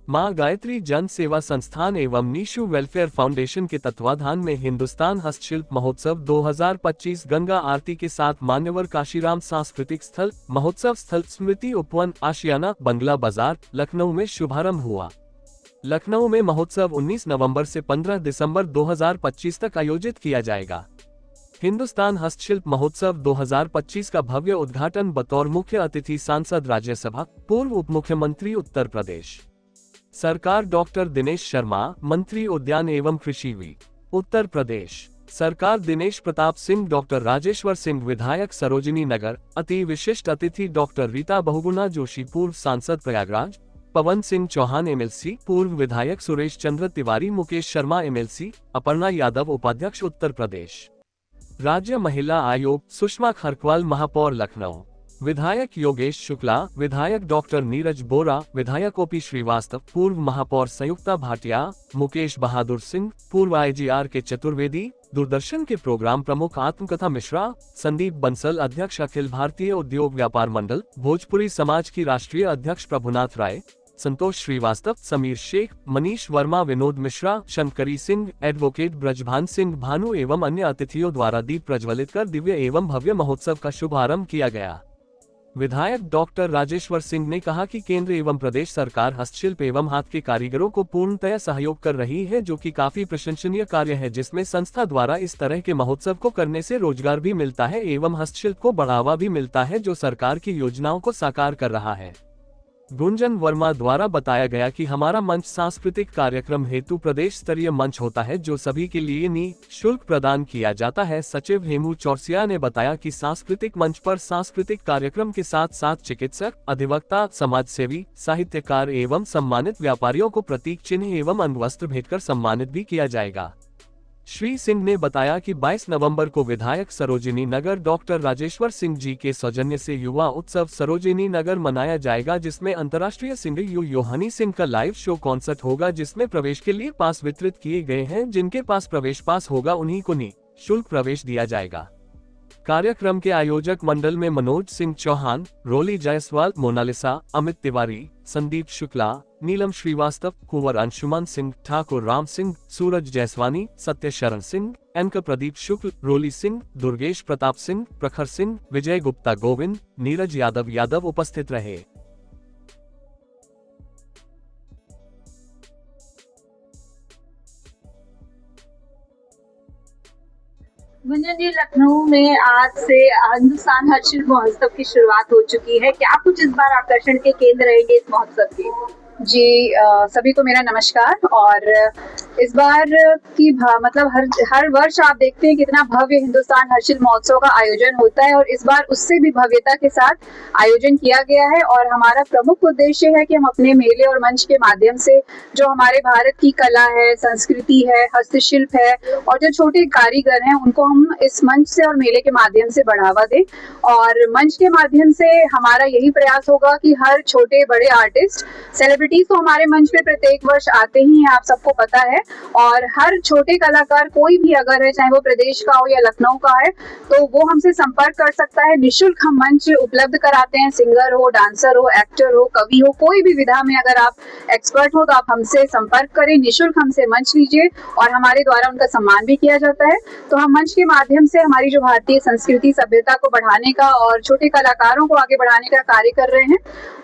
मां गायत्री जन सेवा संस्थान एवं नीशु वेलफेयर फाउंडेशन के तत्वाधान में हिंदुस्तान हस्तशिल्प महोत्सव 2025 गंगा आरती के साथ मान्यवर काशीराम सांस्कृतिक स्थल महोत्सव स्थल स्मृति उपवन आशियाना बंगला बाजार लखनऊ में शुभारंभ हुआ। लखनऊ में महोत्सव 19 नवंबर से 15 दिसंबर 2025 तक आयोजित किया जाएगा। हिंदुस्तान हस्तशिल्प महोत्सव 2025 का भव्य उद्घाटन बतौर मुख्य अतिथि सांसद राज्यसभा पूर्व उप मुख्यमंत्री उत्तर प्रदेश सरकार डॉक्टर दिनेश शर्मा, मंत्री उद्यान एवं कृषि उत्तर प्रदेश सरकार दिनेश प्रताप सिंह, डॉक्टर राजेश्वर सिंह विधायक सरोजिनी नगर, अति विशिष्ट अतिथि डॉक्टर रीता बहुगुणा जोशी पूर्व सांसद प्रयागराज, पवन सिंह चौहान एमएलसी, पूर्व विधायक सुरेश चंद्र तिवारी, मुकेश शर्मा एमएलसी, अपर्णा यादव उपाध्यक्ष उत्तर प्रदेश राज्य महिला आयोग, सुषमा खरकवाल महापौर लखनऊ, विधायक योगेश शुक्ला, विधायक डॉक्टर नीरज बोरा, विधायक ओपी श्रीवास्तव, पूर्व महापौर संयुक्ता भाटिया, मुकेश बहादुर सिंह, पूर्व आईजीआर के चतुर्वेदी, दूरदर्शन के प्रोग्राम प्रमुख आत्मकथा मिश्रा, संदीप बंसल अध्यक्ष अखिल भारतीय उद्योग व्यापार मंडल, भोजपुरी समाज की राष्ट्रीय अध्यक्ष प्रभुनाथ राय, संतोष श्रीवास्तव, समीर शेख, मनीष वर्मा, विनोद मिश्रा, शंकरी सिंह, एडवोकेट ब्रजभान सिंह भानु एवं अन्य अतिथियों द्वारा दीप प्रज्वलित कर दिव्य एवं भव्य महोत्सव का शुभारंभ किया गया। विधायक डॉक्टर राजेश्वर सिंह ने कहा कि केंद्र एवं प्रदेश सरकार हस्तशिल्प एवं हाथ के कारीगरों को पूर्णतया सहयोग कर रही है, जो कि काफी प्रशंसनीय कार्य है, जिसमें संस्था द्वारा इस तरह के महोत्सव को करने से रोजगार भी मिलता है एवं हस्तशिल्प को बढ़ावा भी मिलता है, जो सरकार की योजनाओं को साकार कर रहा है। गुंजन वर्मा द्वारा बताया गया कि हमारा मंच सांस्कृतिक कार्यक्रम हेतु प्रदेश स्तरीय मंच होता है, जो सभी के लिए निःशुल्क प्रदान किया जाता है। सचिव हेमू चौरसिया ने बताया कि सांस्कृतिक मंच पर सांस्कृतिक कार्यक्रम के साथ साथ चिकित्सक, अधिवक्ता, समाजसेवी, साहित्यकार एवं सम्मानित व्यापारियों को प्रतीक चिन्ह एवं अंगवस्त्र भेंटकर सम्मानित भी किया जाएगा। श्री सिंह ने बताया कि 22 नवंबर को विधायक सरोजिनी नगर डॉक्टर राजेश्वर सिंह जी के सौजन्य से युवा उत्सव सरोजिनी नगर मनाया जाएगा, जिसमें अंतर्राष्ट्रीय सिंगर योहानी सिंह का लाइव शो कॉन्सर्ट होगा, जिसमें प्रवेश के लिए पास वितरित किए गए हैं। जिनके पास प्रवेश पास होगा उन्हीं को निःशुल्क प्रवेश दिया जाएगा। कार्यक्रम के आयोजक मंडल में मनोज सिंह चौहान, रोली जायसवाल, मोनालिसा, अमित तिवारी, संदीप शुक्ला, नीलम श्रीवास्तव, कुंवर अंशुमान सिंह, ठाकुर राम सिंह, सूरज जैसवानी, सत्य शरण सिंह, एनकर प्रदीप शुक्ल, रोली सिंह, दुर्गेश प्रताप सिंह, प्रखर सिंह, विजय गुप्ता गोविंद, नीरज यादव उपस्थित रहे। गुंजन जी, लखनऊ में आज से हिंदुस्तान हस्तशिल्प महोत्सव की शुरुआत हो चुकी है। क्या कुछ इस बार आकर्षण के केंद्र रहेंगे इस महोत्सव के? जी, सभी को मेरा नमस्कार। और इस बार की मतलब हर वर्ष आप देखते हैं कितना भव्य हिंदुस्तान हस्तशिल्प महोत्सव का आयोजन होता है, और इस बार उससे भी भव्यता के साथ आयोजन किया गया है। और हमारा प्रमुख उद्देश्य है कि हम अपने मेले और मंच के माध्यम से जो हमारे भारत की कला है, संस्कृति है, हस्तशिल्प है और जो छोटे कारीगर हैं, उनको हम इस मंच से और मेले के माध्यम से बढ़ावा दें। और मंच के माध्यम से हमारा यही प्रयास होगा कि हर छोटे बड़े आर्टिस्ट, सेलिब्रिटीज तो हमारे मंच पे प्रत्येक वर्ष आते ही हैं, आप सबको पता है। और हर छोटे कलाकार कोई भी अगर है, चाहे वो प्रदेश का हो या लखनऊ का है, तो वो हमसे संपर्क कर सकता है। निःशुल्क हम मंच उपलब्ध कराते हैं। सिंगर हो, डांसर हो, एक्टर हो, कवि हो, कोई भी विधा में अगर आप एक्सपर्ट हो तो आप हमसे संपर्क करें, निःशुल्क हमसे मंच लीजिए और हमारे द्वारा उनका सम्मान भी किया जाता है। तो हम मंच के माध्यम से हमारी जो भारतीय संस्कृति सभ्यता को बढ़ाने का और छोटे कलाकारों को आगे बढ़ाने का कार्य कर रहे हैं।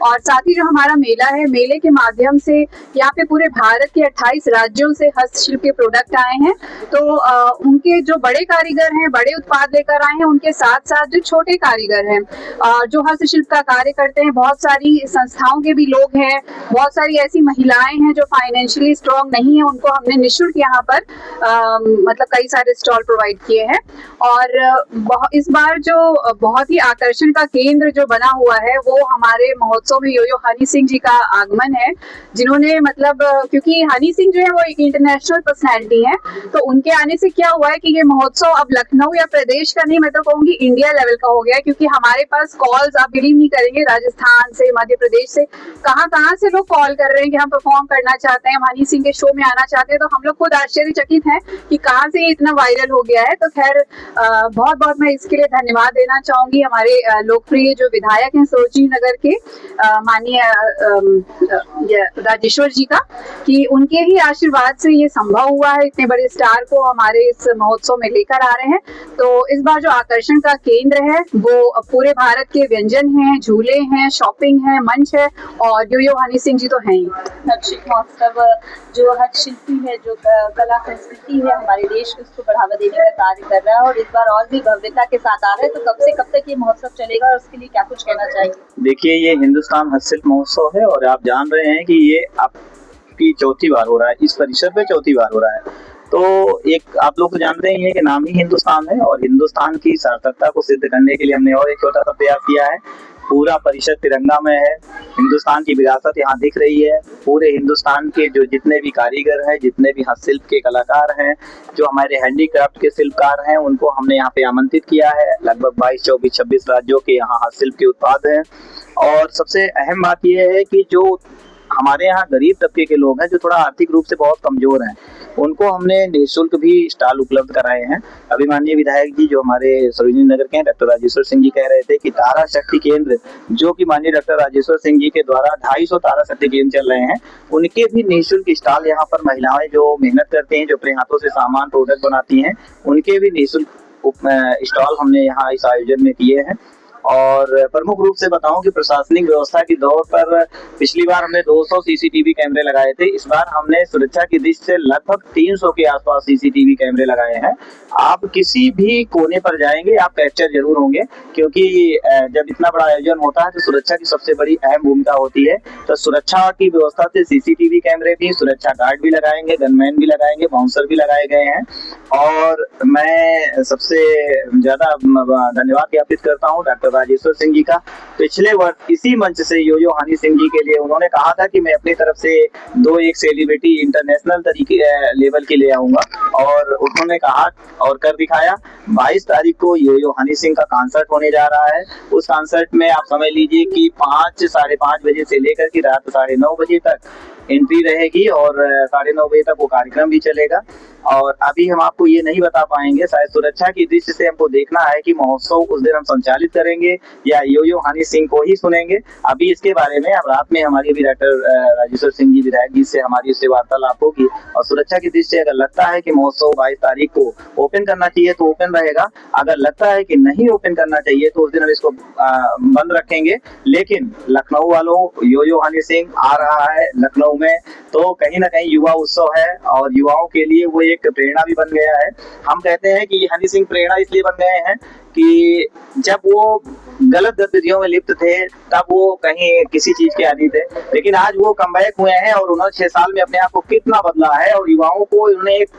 और साथ ही जो हमारा मेला है, मेले के माध्यम से यहाँ पे पूरे भारत के 28 राज्यों से हस्तशिल्प के प्रोडक्ट आए हैं। तो उनके जो बड़े कारीगर हैं, बड़े उत्पाद लेकर आए हैं, उनके साथ साथ जो छोटे कारीगर हैं जो हस्तशिल्प का कार्य करते हैं, बहुत सारी संस्थाओं के भी लोग हैं, बहुत सारी ऐसी महिलाएं हैं जो फाइनेंशियली स्ट्रॉन्ग नहीं है, उनको हमने निःशुल्क यहाँ पर मतलब कई सारे स्टॉल प्रोवाइड किए हैं। और इस बार जो बहुत ही आकर्षण का केंद्र जो बना हुआ है, वो हमारे महोत्सव में यो हनी सिंह जी का आगमन है, जिन्होंने मतलब क्योंकि हनी सिंह जो है वो एक इंटरनेशनल पर्सनैलिटी है, तो उनके आने से क्या हुआ है कि ये महोत्सव अब लखनऊ या प्रदेश का नहीं, मैं तो कहूँगी इंडिया लेवल का हो गया है। क्योंकि हमारे पास कॉल्स, आप बिलीव नहीं करेंगे, राजस्थान से, मध्य प्रदेश से, कहाँ से लोग कॉल कर रहे हैं कि हम परफॉर्म करना चाहते हैं, हम हनी सिंह के शो में आना चाहते हैं। तो हम लोग खुद आश्चर्यचकित हैं कि कहाँ से ये इतना वायरल हो गया है। तो खैर बहुत बहुत मैं इसके लिए धन्यवाद देना चाहूंगी हमारे लोकप्रिय जो विधायक हैं सरोजिनी नगर के, माननीय राजेश्वर जी का, कि उनके ही आशीर्वाद से ये संभव हुआ है। इतने बड़े स्टार को हमारे इस महोत्सव में लेकर आ रहे हैं। तो इस बार जो आकर्षण का केंद्र है वो पूरे भारत के व्यंजन हैं, झूले हैं, शॉपिंग है, मंच है, और यो हनी सिंह जी तो हैं ही। हस्तशिल्प महोत्सव जो हस्तशिल्पी है, जो कला संस्कृति है हमारे देश को, उसको बढ़ावा देने का कार्य कर रहा है और इस बार और भी भव्यता के साथ आ रहा है। तो कब से कब तक ये महोत्सव चलेगा और उसके लिए क्या कुछ कहना चाहिए? देखिए, ये हिंदुस्तान हस्तशिल्प महोत्सव है और आप जान रहे हैं कि ये आपकी चौथी बार हो रहा है, इस परिसर पे चौथी बार हो रहा है। तो एक आप लोग तो जानते ही हैं कि नाम ही हिंदुस्तान है और हिंदुस्तान की सार्थकता को सिद्ध करने के लिए हमने और एक छोटा सा प्रयास किया है। पूरा परिसर तिरंगामय है, हिंदुस्तान की विरासत यहाँ दिख रही है। पूरे हिंदुस्तान के जो जितने भी कारीगर हैं, जितने भी हस्तशिल्प के कलाकार हैं, जो हमारे हैंडीक्राफ्ट के शिल्पकार हैं, उनको हमने यहाँ पे आमंत्रित किया है। लगभग 22, 24, 26 राज्यों के यहाँ हस्तशिल्प के उत्पाद हैं। और सबसे अहम बात यह है कि जो हमारे यहाँ गरीब तबके के लोग हैं, जो थोड़ा आर्थिक रूप से बहुत कमजोर हैं, उनको हमने निःशुल्क भी स्टॉल उपलब्ध कराए हैं। अभी माननीय विधायक जी जो हमारे सरोजिनी नगर के हैं, डॉक्टर राजेश्वर सिंह जी, कह रहे थे कि तारा शक्ति केंद्र, जो कि माननीय डॉक्टर राजेश्वर सिंह जी के द्वारा 250 तारा शक्ति केंद्र चल रहे हैं, उनके भी निःशुल्क स्टॉल यहाँ पर महिलाएं जो मेहनत करती हैं, जो अपने हाथों से सामान प्रोडक्ट बनाती हैं, उनके भी निःशुल्क स्टॉल हमने यहाँ इस आयोजन में किए हैं। और प्रमुख रूप से बताऊं कि प्रशासनिक व्यवस्था की दौर पर पिछली बार हमने 200 सीसीटीवी कैमरे लगाए थे। इस बार हमने सुरक्षा की दृष्टि से लगभग 300 के आसपास सीसीटीवी कैमरे लगाए हैं। आप किसी भी कोने पर जाएंगे, आप कैप्चर जरूर होंगे, क्योंकि जब इतना बड़ा आयोजन होता है तो सुरक्षा की सबसे बड़ी अहम भूमिका होती है। तो सुरक्षा की व्यवस्था से सीसीटीवी कैमरे भी, सुरक्षा गार्ड भी लगाएंगे, गनमैन भी लगाएंगे, बाउंसर भी लगाए गए हैं। और मैं सबसे ज्यादा धन्यवाद ज्ञापित करता हूँ डॉक्टर राजेश्वर सिंह जी का। पिछले वर्ष इसी मंच से यो हनी सिंह जी के लिए उन्होंने कहा था कि मैं अपनी तरफ से एक सेलिब्रिटी इंटरनेशनल तरीके लेवल की ले आऊंगा, और उन्होंने कहा और कर दिखाया। 22 तारीख को यो हनी सिंह का कॉन्सर्ट होने जा रहा है। उस कॉन्सर्ट में आप समझ लीजिए कि 5, साढ़े 5 बजे से लेकर के रात 9:30 बजे तक एंट्री रहेगी और 9:30 बजे तक वो कार्यक्रम भी चलेगा। और अभी हम आपको ये नहीं बता पाएंगे, शायद सुरक्षा की दृष्टि से हमको देखना है कि महोत्सव उस दिन हम संचालित करेंगे या यो हनी सिंह को ही सुनेंगे। अभी इसके बारे में अब रात में हमारी भी डॉक्टर राजेश्वर सिंह जी विधायक जी से हमारी उससे वार्तालाप होगी। और सुरक्षा की दृष्टि से अगर लगता है कि महोत्सव 22 तारीख को ओपन करना चाहिए तो ओपन रहेगा, अगर लगता है कि नहीं ओपन करना चाहिए तो उस दिन हम इसको बंद रखेंगे। लेकिन लखनऊ वालों, यो हनी सिंह आ रहा है लखनऊ में, तो कहीं ना कहीं युवा उत्सव है और युवाओं के लिए वो एक प्रेरणा भी बन गया है। हम कहते हैं कि हनी सिंह प्रेरणा इसलिए बन गए हैं कि जब वो गलत गतिविधियों में लिप्त थे तब वो कहीं किसी चीज के आदी थे, लेकिन आज वो कमबैक हुए हैं और उन्होंने 6 साल में अपने आप को कितना बदला है और युवाओं को उन्होंने एक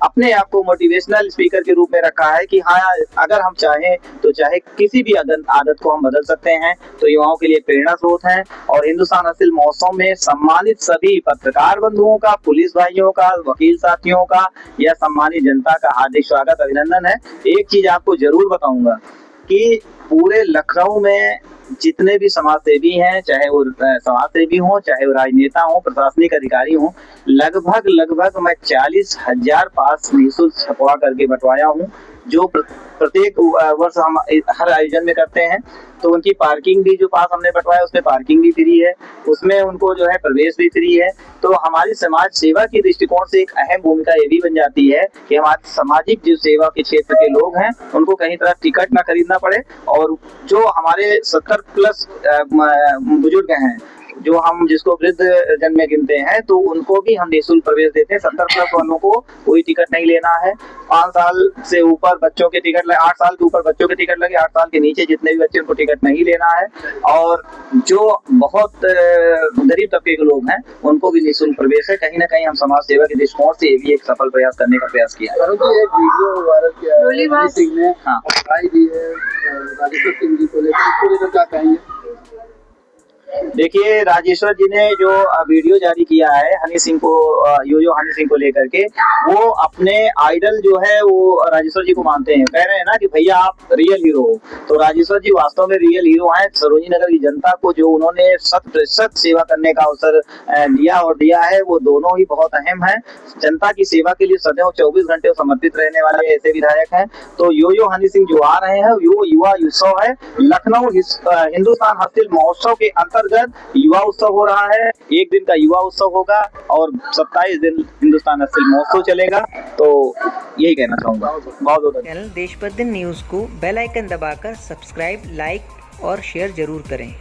अपने आप को मोटिवेशनल स्पीकर के रूप में रखा है कि हाँ, अगर हम चाहें तो चाहे किसी भी आदत को हम बदल सकते हैं। तो युवाओं के लिए प्रेरणा स्रोत है। और हिंदुस्तान हस्तशिल्प महोत्सव में सम्मानित सभी पत्रकार बंधुओं का, पुलिस भाइयों का, वकील साथियों का या सम्मानित जनता का हार्दिक स्वागत, अभिनंदन है। एक चीज आपको जरूर बताऊंगा कि पूरे लखनऊ में जितने भी समाज सेवी हैं, चाहे वो समाज सेवी हों, चाहे वो राजनेता हों, प्रशासनिक अधिकारी हों, लगभग मैं 40,000 पास निःशुल्क छपवा करके बंटवाया हूँ, जो प्रत्येक वर्ष हम हर आयोजन में करते हैं। तो उनकी पार्किंग भी, जो पास हमने बंटवाया उसमें पार्किंग भी फ्री है, उसमें उनको जो है प्रवेश भी फ्री है। तो हमारी समाज सेवा की दृष्टिकोण से एक अहम भूमिका ये भी बन जाती है कि हमारे सामाजिक जो सेवा के क्षेत्र के लोग हैं उनको कहीं तरह टिकट ना खरीदना पड़े। और जो हमारे 70 प्लस बुजुर्ग हैं, जो हम जिसको वृद्ध जन में गिनते हैं, तो उनको भी हम निःशुल्क प्रवेश देते हैं। 70 प्लस वालों को कोई टिकट नहीं लेना है। 5 साल से ऊपर बच्चों के टिकट लगे, 8 साल के ऊपर बच्चों के टिकट लगे, 8 साल के नीचे जितने भी बच्चे उनको टिकट नहीं लेना है। और जो बहुत गरीब तबके के लोग हैं उनको भी निःशुल्क प्रवेश है। कहीं ना कहीं हम समाज सेवा के दृष्टिकोण से ये भी एक सफल प्रयास करने का प्रयास किया है। एक वीडियो वायरल किया है सिंह ने, हाँ, दी है राजेश्वर सिंह जी को लेकर, क्या कहेंगे? देखिए, राजेश्वर जी ने जो वीडियो जारी किया है हनी सिंह को, यो हनी सिंह को लेकर के, वो अपने आइडल जो है वो राजेश्वर जी को मानते हैं। कह रहे हैं ना कि भैया आप रियल हीरो हो। तो राजेश्वर जी वास्तव में रियल हीरो हैं। सरोजिनी नगर की जनता को जो उन्होंने 100% सेवा करने का अवसर दिया है, वो दोनों ही बहुत अहम है। जनता की सेवा के लिए सदैव 24 घंटे समर्पित रहने वाले ऐसे विधायक हैं। तो यो हनी सिंह जो आ रहे हैं, युवा उत्सव है। लखनऊ हिंदुस्तान हस्तशिल्प महोत्सव के अंतर्गत युवा उत्सव हो रहा है। एक दिन का युवा उत्सव होगा और 27 दिन हिंदुस्तान हस्तशिल्प महोत्सव चलेगा। तो यही कहना चाहूंगा। बहुत बहुत चैनल देश प्रतिदिन न्यूज़ को बेल आइकन दबाकर सब्सक्राइब, लाइक और शेयर जरूर करें।